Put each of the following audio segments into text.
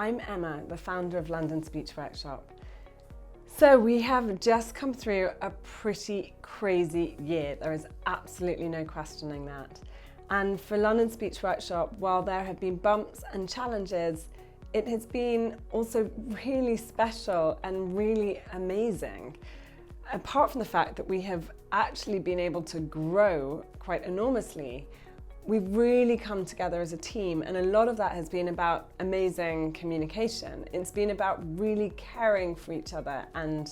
I'm Emma, the founder of London Speech Workshop. So we have just come through a pretty crazy year. There is absolutely no questioning that. And for London Speech Workshop, while there have been bumps and challenges, it has been also really special and really amazing. Apart from the fact that we have actually been able to grow quite enormously, we've really come together as a team, and a lot of that has been about amazing communication. It's been about really caring for each other and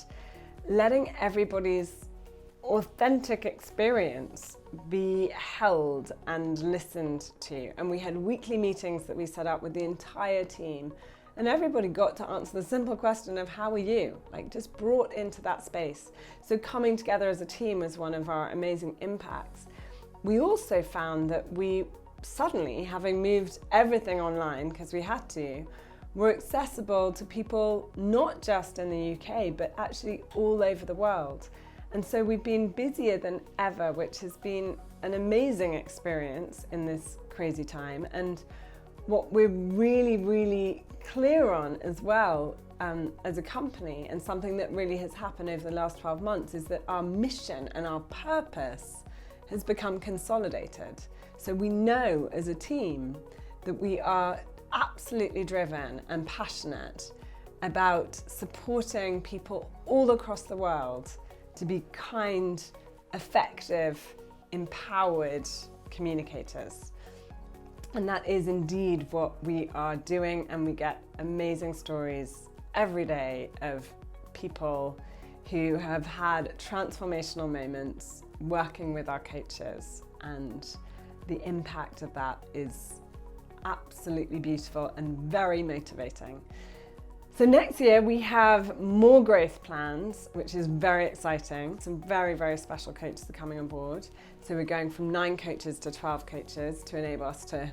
letting everybody's authentic experience be held and listened to. And we had weekly meetings that we set up with the entire team, and everybody got to answer the simple question of how are you? Like, just brought into that space. So coming together as a team was one of our amazing impacts. We also found that we suddenly, having moved everything online because we had to, were accessible to people not just in the UK, but actually all over the world. And so we've been busier than ever, which has been an amazing experience in this crazy time. And what we're really, really clear on as well as a company, and something that really has happened over the last 12 months, is that our mission and our purpose has become consolidated. So we know as a team that we are absolutely driven and passionate about supporting people all across the world to be kind, effective, empowered communicators. And that is indeed what we are doing, and we get amazing stories every day of people who have had transformational moments working with our coaches, and the impact of that is absolutely beautiful and very motivating. So next year we have more growth plans, which is very exciting. Some very, very special coaches are coming on board. So we're going from 9 coaches to 12 coaches to enable us to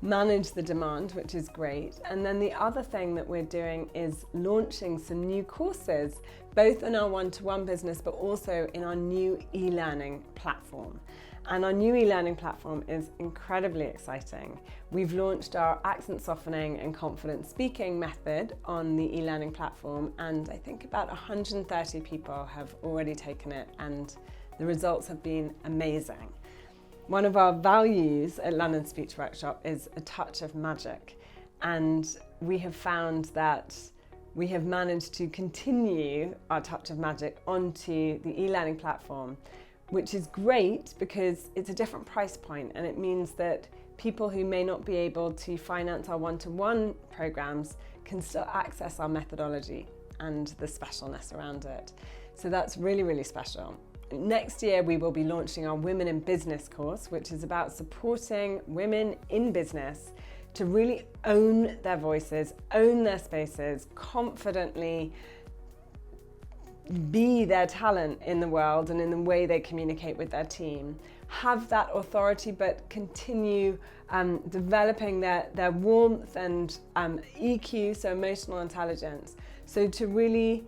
manage the demand, which is great. And then the other thing that we're doing is launching some new courses, both in our one-to-one business, but also in our new e-learning platform. And our new e-learning platform is incredibly exciting. We've launched our accent softening and confident speaking method on the e-learning platform, and I think about 130 people have already taken it, and the results have been amazing. One of our values at London Speech Workshop is a touch of magic, and we have found that we have managed to continue our touch of magic onto the e-learning platform, which is great because it's a different price point, and it means that people who may not be able to finance our one-to-one programs can still access our methodology and the specialness around it. So that's really, really special. Next year we will be launching our Women in Business course, which is about supporting women in business to really own their voices, own their spaces, confidently be their talent in the world and in the way they communicate with their team. Have that authority, but continue developing their warmth and EQ, so emotional intelligence. So to really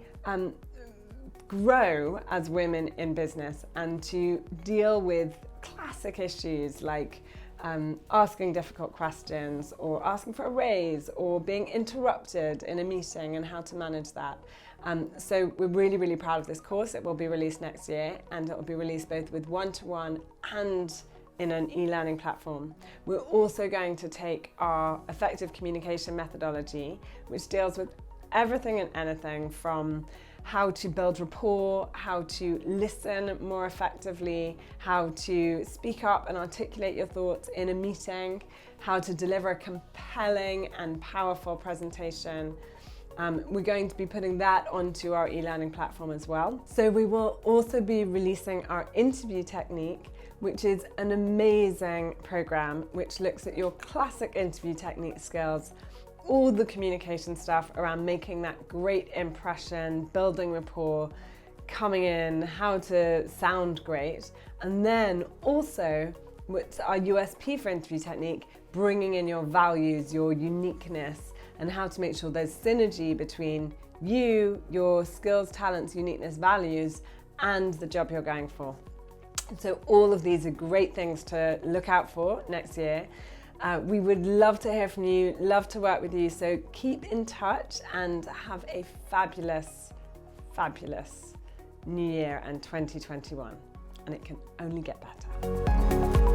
grow as women in business and to deal with classic issues like asking difficult questions, or asking for a raise, or being interrupted in a meeting, and how to manage that. So we're really, really proud of this course. It will be released next year, and it will be released both with one-to-one and in an e-learning platform. We're also going to take our effective communication methodology, which deals with everything and anything from how to build rapport, how to listen more effectively, how to speak up and articulate your thoughts in a meeting, how to deliver a compelling and powerful presentation. We're going to be putting that onto our e-learning platform as well. So we will also be releasing our interview technique, which is an amazing program which looks at your classic interview technique skills, all the communication stuff around making that great impression, building rapport, coming in, how to sound great, and then also what's our USP for interview technique, bringing in your values, your uniqueness, and how to make sure there's synergy between you, your skills, talents, uniqueness, values, and the job you're going for. So all of these are great things to look out for next year. We would love to hear from you, love to work with you. So keep in touch and have a fabulous, fabulous New Year and 2021. And it can only get better.